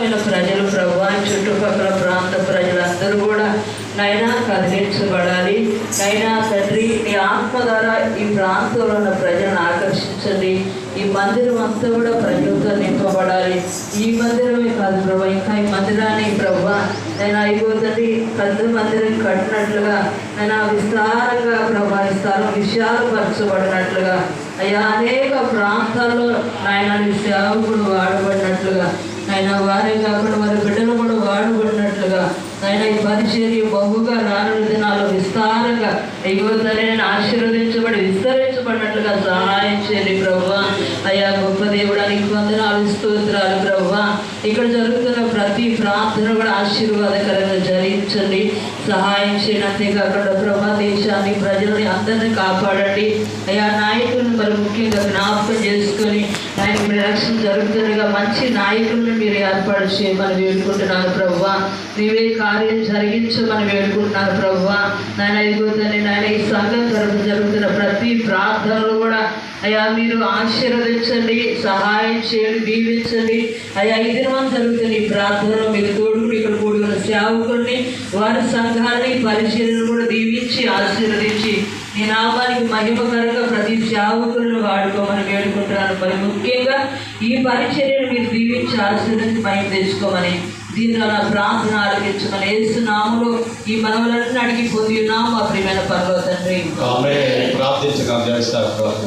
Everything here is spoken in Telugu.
సమస్తమైన ప్రజలు ప్రభువా, చుట్టుపక్కల ప్రాంత ప్రజలందరూ కూడా నైనా కదిలించబడాలి. నైనా తండ్రి, నీ ఆత్మ ద్వారా ఈ ప్రాంతంలో ఉన్న ప్రజలను ఆకర్షించండి. ఈ మందిరం అంతా కూడా ప్రజలతో నింపబడాలి. ఈ మందిరమే కాదు ప్రభు, ఇంకా ఈ మందిరాన్ని ప్రభువా నేను అయిపోతుంది పెద్ద మందిరం కట్టినట్లుగా నేను విస్తారంగా ప్రభావిస్తాను, విశాలపరచబడినట్లుగా అయ్యా అనేక ప్రాంతాల్లో నాయన సేవకుడు వాడబడినట్లుగా ఆయన వారే కాకుండా వారి బిడ్డలు కూడా వాడబడినట్లుగా ఆయన ఈ పరిచర్య బహుగా రానున్న దినాల్లో విస్తారంగా అయ్యోతనే ఆశీర్వదించబడి విస్తరించబడినట్లుగా సహాయం చేయండి ప్రభువా. అయ్యా గొప్ప దేవుడానికి వందనాలు, స్తోత్రాలు ప్రభువా. ఇక్కడ జరుగుతున్న ప్రతి ప్రార్థన కూడా ఆశీర్వాదకరంగా జరిగించండి, సహాయం చేయండి. అంతేకాకుండా ప్రభా దేశాన్ని, ప్రజలని అందరినీ కాపాడండి. అయ్యా నాయకులను మరి ముఖ్యంగా జ్ఞాపకం చేసుకొని ఆయన రక్షణ జరుగుతుండగా మంచి నాయకులను మీరు ఏర్పాటు చేయమని వేడుకుంటున్నాను ప్రభువా. నీవే కార్యం జరిగించమని వేడుకుంటున్నాను ప్రభువా. నాయన అయిపోతుంది నాయన ఈ సంఘం తరపు జరుగుతున్న ప్రతి ప్రార్థనలు కూడా అయ్యా మీరు ఆశీర్వదించండి, సహాయం చేయండి, దీవించండి. అయ్యా ఈ దినం జరుగుతున్న ఈ ప్రార్థనలో మీరు తోడుకుని ఇక్కడ కూడుకున్న సేవకుల్ని, వారి సంఘాన్ని, పరిచర్యను కూడా దీవించి ఆశీర్వదించి నీ నామానికి మహిమకరంగా ప్రతి సేవకులను వాడుకోమని వేడుకుంటున్నాను. మరి ముఖ్యంగా ఈ పరిచర్యను మీరు దీవించి ఆశీర్వదించి మహిమ తెచ్చుకోమని దీనిలో నా ప్రార్థన ఆలకించమని యేసు నామములో ఈ మనవులన్నీ అడిగి పొంది ఉన్నాము మా ప్రియమైన పరలోక తండ్రి.